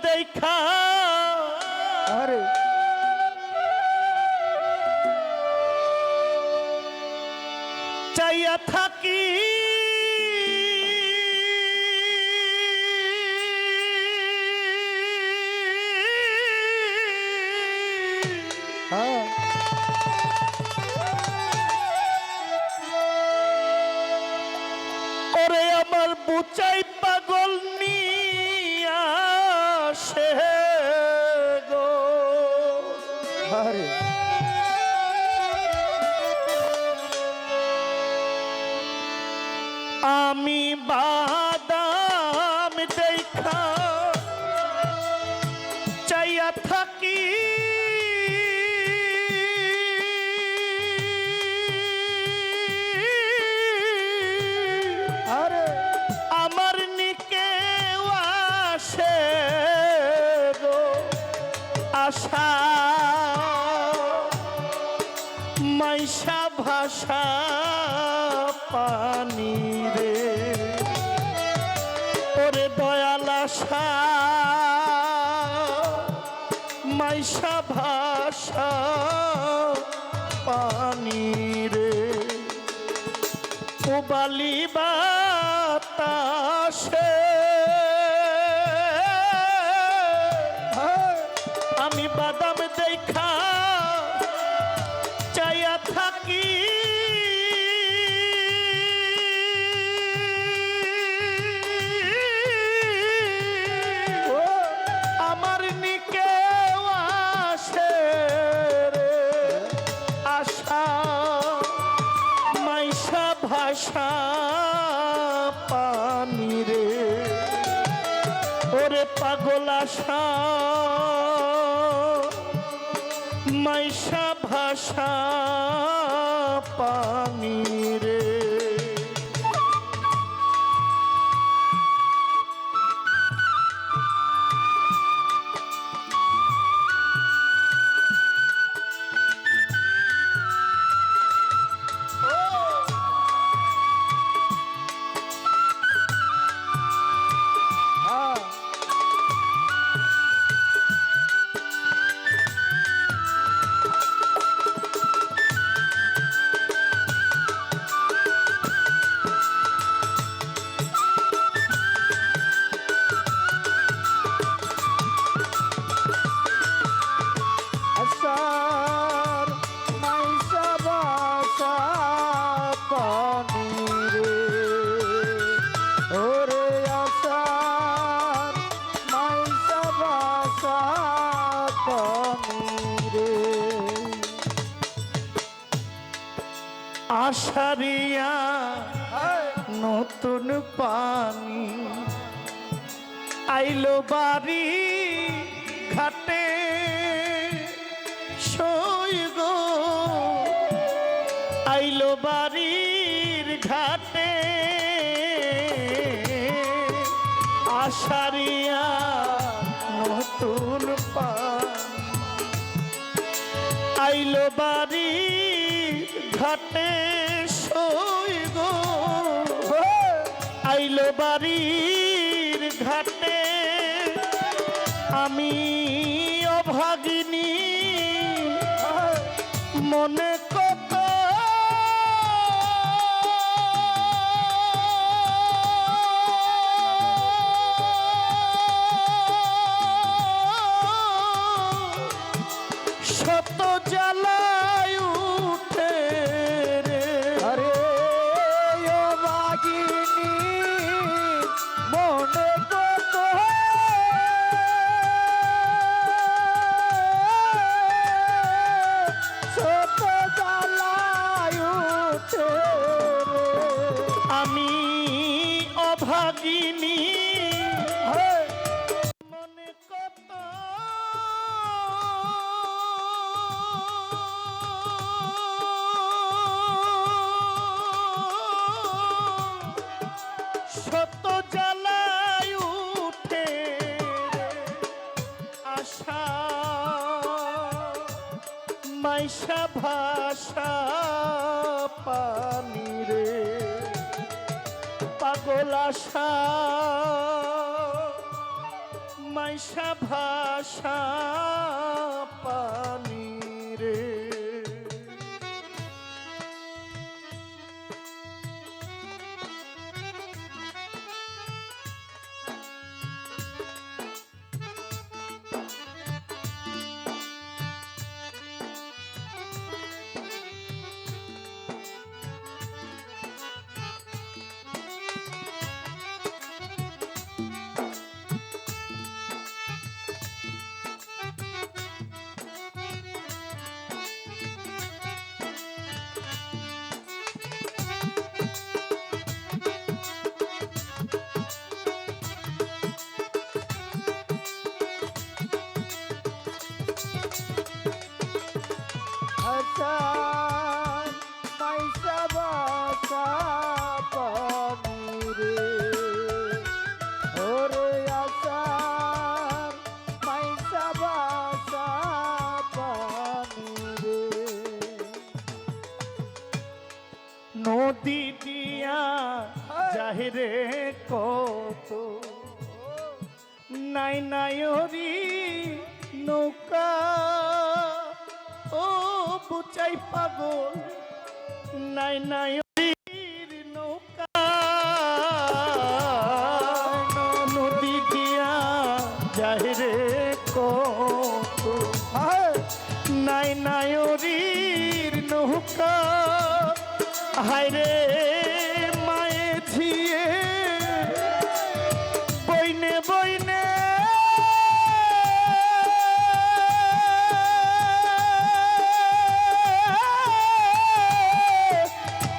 দেখা আরে চাইয়া থাকি হ্যাঁ ওরে আমার বুচাই পাগল নিয়া সে গো আরে আমি বাদাম দেখা চাইয়া থাকি আরে আমার নিকে আসে গো আশা মাইশা ভাষা পানি রে ওরে দয়াল আশা মাইশা ভাষা পানি রে উবালি বাতাসে আমি বাদাম দেখা চাইয়া থাকি আমার নিকে আসে রে আশা মাইশা ভাষা পানি রে ওরে পাগল আশা মাইশা ভাষা পানি রে হ্যাঁ আসার মাইশা ভাষা পানি রে ওরে আসার মাইশা ভাষা পানি রে আশারিয়া নতুন পানি আইলো বাড়ি ঘাটে সই গো আইলো বাড়ির ঘাটে আশারিয়া নতুন পানি আইলো বাড়ির ঘাটে সই গো আইলো বাড়ির ঘাটে আমি অভাগিনী মনে কত শত জ্বালায় উঠে রে আরে ও বাগিনী মনে কত ছোট জ্বালায় উঠে রে আমি অভাগিনী মনে কত শত জ্বালায় উঠে রে আশা মাইশা ভাষা পানি রে পাগল আশা মাইশা ভাষা পানি রে আসার মাইশা ভাষা পানি রে ওরে আসার মাইশা ভাষা পানি রে নদী দিয়া যাহিরে কত নাই নায়রি নৌকা ও বুচাই পাগল নাই নায়রির নৌকা নদী দিয়া যাহিরে কত নাই নায়রির নৌকা হায়রে মায়ে ঝিয়ে বইনে বইনে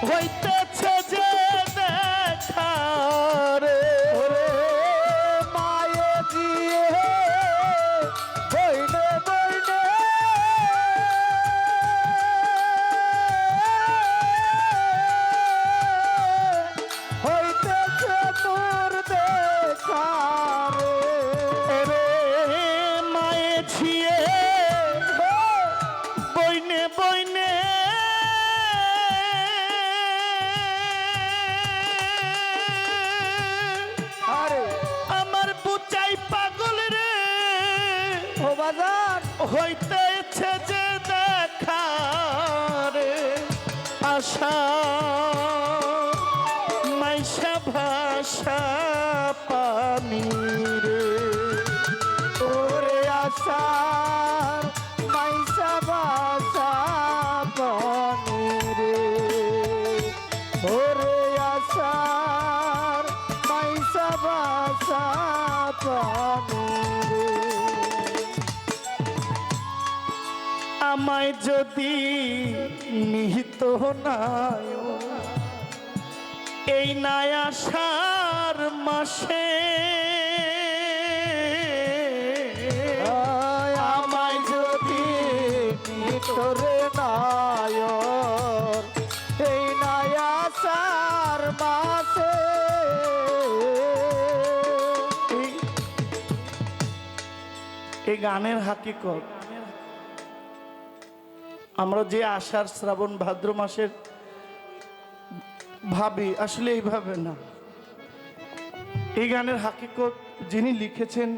হইতেছে যে দেখা রে ওরে মায়ে দিয়ে বইনে বইনে হইতেছে তোর দেখা রে রে মায়ে ঝিয়ে বইনে বইনে আরে আমার বুচাই পাগল রে ও বাজার হইতেছে যে দেখা রে আশা মাইশা ভাষা পানি রে ওরে আসার মাইশা ভাষা পানি রে ওরে আসার মাইশা ভাষা পানি রে আমায় যদি নিহিত নাই এই নাই আষাঢ় মাসে আমায় যদি তোরে নায়র এই নায়াসার মাসে এই গানের হাকিকত আমরা যে আষাঢ় শ্রাবণ ভাদ্র মাসের ভাবি আসলে এইভাবে না। এই গানের হাকিকত যিনি লিখেছেন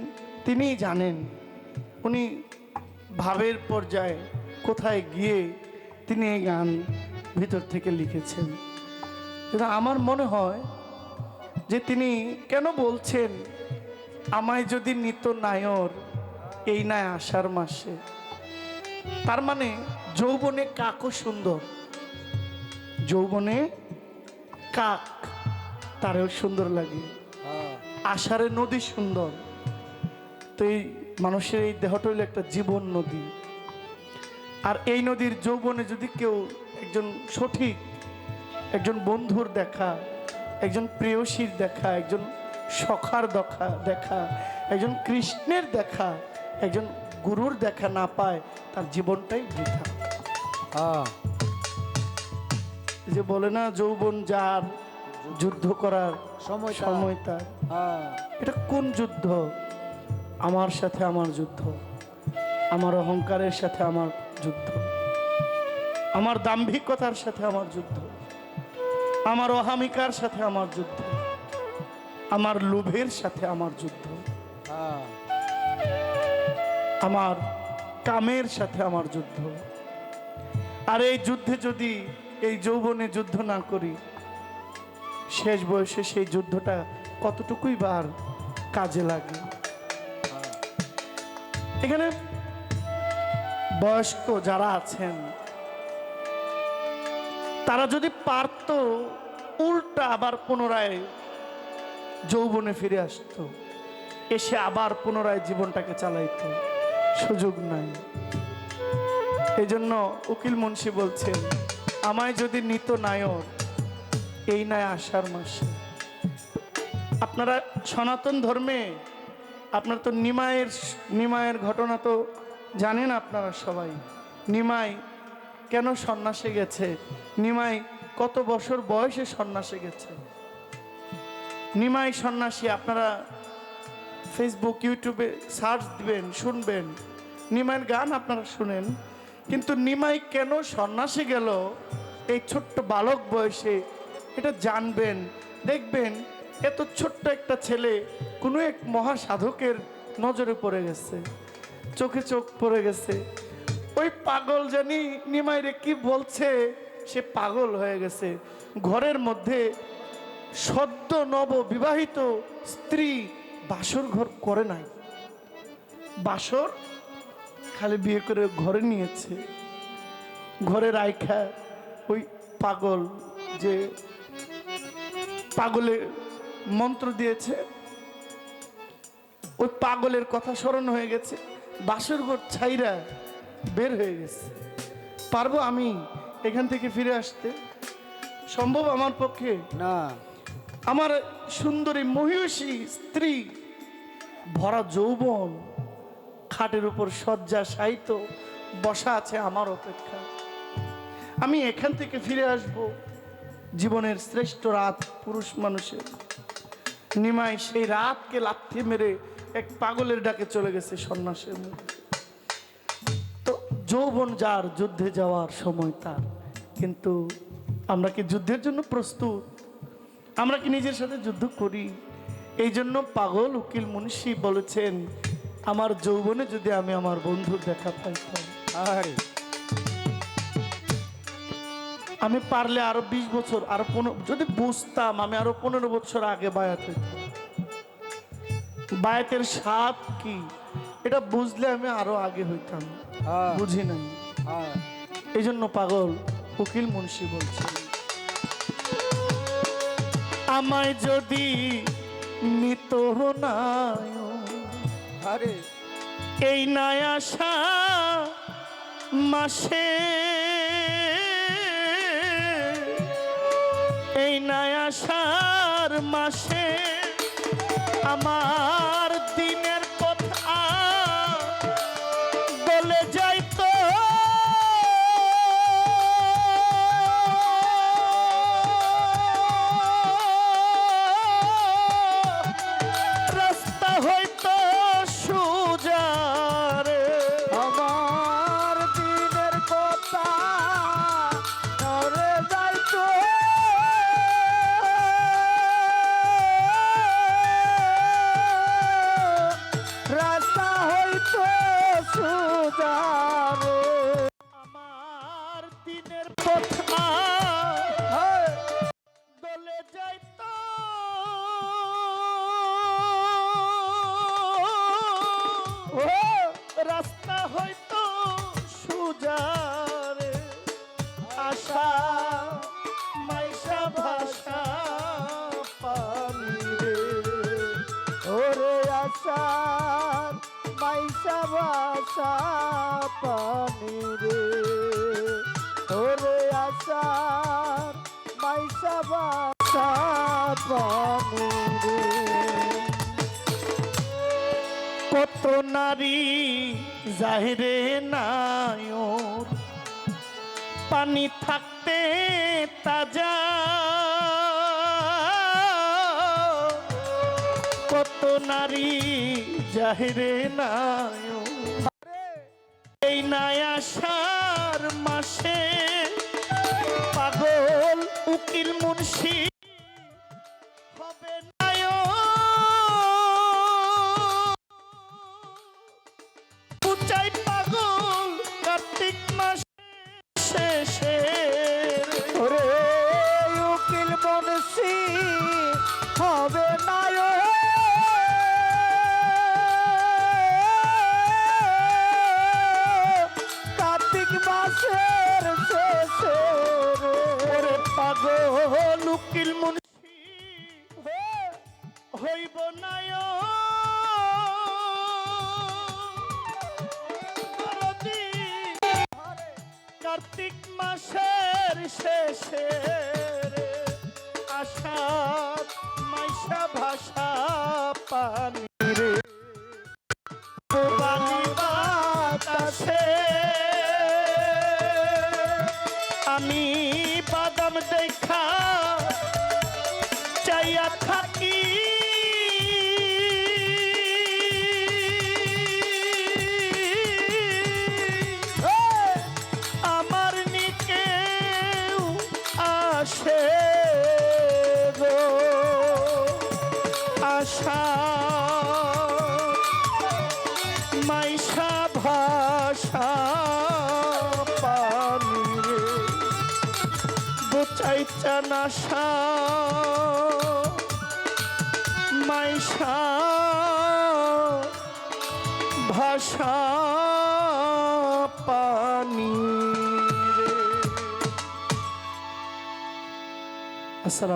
তিনিই জানেন, উনি ভাবের পর্যায়ে কোথায় গিয়ে তিনি এই গান ভিতর থেকে লিখেছেন। কিন্তু আমার মনে হয় যে তিনি কেন বলছেন আমায় যদি নিত নায়র এই নাই আষাঢ় মাসে, তার মানে যৌবনে কাকও সুন্দর, যৌবনে কাক তারও সুন্দর লাগে, আষাঢ়ে নদী সুন্দর। তো এই মানুষের এই দেহটা হলো একটা জীবন নদী, আর এই নদীর যৌবনে যদি কেউ একজন সঠিক একজন বন্ধুর দেখা, একজন প্রেয়সীর দেখা, একজন সখার দেখা, একজন কৃষ্ণের দেখা, একজন গুরুর দেখা না পায়, তার জীবনটাই বৃথা। যে বলে না যৌবন যার যুদ্ধ করার সময় তার, এটা কোন যুদ্ধ? আমার সাথে আমার যুদ্ধ, আমার অহংকারের সাথে আমার যুদ্ধ, আমার দাম্ভিকতার সাথে আমার যুদ্ধ, আমার অহামিকার সাথে আমার যুদ্ধ, আমার লোভের সাথে আমার যুদ্ধ। আমার কামের সাথে আমার যুদ্ধ। আর এই যুদ্ধে যদি এই যৌবনে যুদ্ধ না করি, শেষ বয়সে সেই যুদ্ধটা কতটুকুই বার কাজে লাগে। এখানে বয়স্ক যারা আছেন তারা যদি পারত উল্টা আবার পুনরায় যৌবনে ফিরে আসতো, এসে আবার পুনরায় জীবনটাকে চালাইতো, সুযোগ নাই। এই জন্য উকিল মুন্সি বলছেন, আমায় যদি নিত নায়ক এই নয় আষাঢ় মাসে। আপনারা সনাতন ধর্মে আপনার তো নিমায়ের ঘটনা তো জানেন আপনারা সবাই। নিমাই কেন সন্ন্যাসে গেছে, নিমাই কত বছর বয়সে সন্ন্যাসে গেছে। নিমাই সন্ন্যাসী আপনারা ফেসবুক ইউটিউবে সার্চ দিবেন, শুনবেন, নিমাইয়ের গান আপনারা শুনেন। কিন্তু নিমাই কেন সন্ন্যাসে গেল এই ছোট্ট বালক বয়সে, এটা জানবেন, দেখবেন। এত ছোট্ট একটা ছেলে কোনো এক মহাসাধকের নজরে পড়ে গেছে, চোখে চোখ পড়ে গেছে। ওই পাগল জানি নিমাইরে কি বলছে, সে পাগল হয়ে গেছে। ঘরের মধ্যে সদ্য নব বিবাহিত স্ত্রী বাসর ঘর করে নাই, বাসর খালি বিয়ে করে ঘরে নিয়েছে। ঘরে রাইখা ওই পাগল যে পাগলের মন্ত্র দিয়েছে, ওই পাগলের কথা স্মরণ হয়ে গেছে, বাসর ঘর ছাইরা বের হয়ে গেছে। পারবো আমি এখান থেকে ফিরে আসতে? সম্ভব আমার পক্ষে না। আমার সুন্দরী মহিষী স্ত্রী, ভরা যৌবন, খাটের উপর শয্যা সাহিত্য বসা আছে আমার অপেক্ষা। আমি এখান থেকে ফিরে আসব? জীবনের শ্রেষ্ঠ রাত পুরুষ মানুষের। নিমাই সেই রাতকে লাথি মেরে এক পাগলের ডাকে চলে গেছে সন্ন্যাসের মধ্যে। তো যৌবন যার, যুদ্ধে যাওয়ার সময় তার। কিন্তু আমরা কি যুদ্ধের জন্য প্রস্তুত? আমরা কি নিজের সাথে যুদ্ধ করি? এই জন্য পাগল উকিল মুন্সি বলেছেন, আমার যৌবনে যদি আমি আমার বন্ধুর দেখা পাইতাম, আমি পারলে আরো 20 বছর, আরো 15, যদি বুঝতাম আমি আরো 15 বছর আগে বায়াত হইতাম। বায়াতের স্বাদ কি এটা বুঝলে আমি আরো আগে হইতাম, বুঝি নাই। এই জন্য পাগল উকিল মুন্সি বলছে, আমায় যদি নিত নায়ক এই নাই আশা মাসে, এই নাই আশার মাসে আমার দিনের কথা বলে যাইতো। রাস্তা হয়তো সুজারে আমার দিনের কথা ধরে যাইতো। রাস্তা হইতো সুজারে আমার দিনের কথা দলে যাইতো। রাস্তা হয়তো সুজারে আশা মাইশা ভাষা পানি রে। ওরে আশার মাইশা ভাষা পানি রে। ওরে আশার মাইশা ভাষা পানি রে। কত নারী জাহিরে নায়র পানি থাকতে তাজা, কত নারী জাহিরে নায়র এই নাই আশার মাসে পাগল উকিল মুন্সি হবে নায়ক। গো লুকিল মুন্সি হইব নায় কার্তিক মাসের শেষে আষাঢ় মাইশা ভাষা পানি রে বালি বাতাসে আমি বাদাম দেখা চাইয়া থাকি আমার নিকে আসে গো আশা মাইশা ভাষা পানি রে বুচাইচা নাশা মাইশা ভাষা পানি রে। আসসালাম।